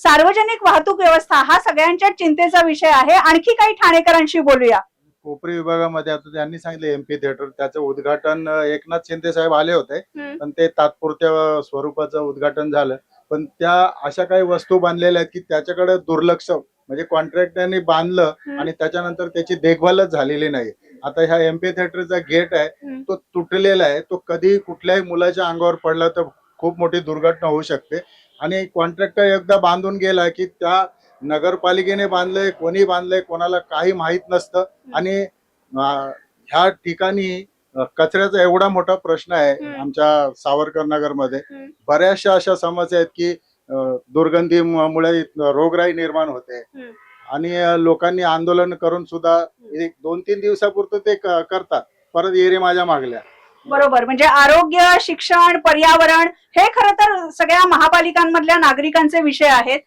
सार्वजनिक वाहतूक व्यवस्था हा सगळ्यांच्या चिंतेचा विषय आहे। आणखी काही ठाणेकरांशी बोलूया। कोपरी विभागामध्ये आता त्यांनी सांगितलं एमपी थिएटर, त्याचं उद्घाटन एकनाथ शिंदे साहेब आले होते, पण ते तात्पुरत्या स्वरूपाचं उद्घाटन झालं। पण त्या अशा काही वस्तू बांधलेल्या आहेत की त्याच्याकडे दुर्लक्ष, म्हणजे कॉन्ट्रॅक्टरने बांधलं आणि त्याच्यानंतर त्याची देखभालच झालेली नाही। आता ह्या एमपी थिएटरचा गेट आहे तो तुटलेला आहे, तो कधी कुठल्याही मुलाच्या अंगावर पडला तर खूप मोठी दुर्घटना होऊ शकते। आणि कॉन्ट्रॅक्टर एकदा बांधून गेला की त्या नगरपालिकेने बांधलंय, कोणी बांधलंय, कोणाला काही माहित नसतं। आणि ह्या ठिकाणी कचऱ्याचा एवढा मोठा प्रश्न आहे आमच्या सावरकर नगर मध्ये। बऱ्याचशा अशा समस्या आहेत की दुर्गंधीमुळे रोगराई निर्माण होते आणि लोकांनी आंदोलन करून सुद्धा 1-2-3 दिवसापुरतं ते करतात, परत येरे माझ्या मागल्या। बरोबर, म्हणजे आरोग्य, शिक्षण, पर्यावरण हे खरं तर सगळ्या महापालिकांमधल्या नागरिकांचे विषय आहेत।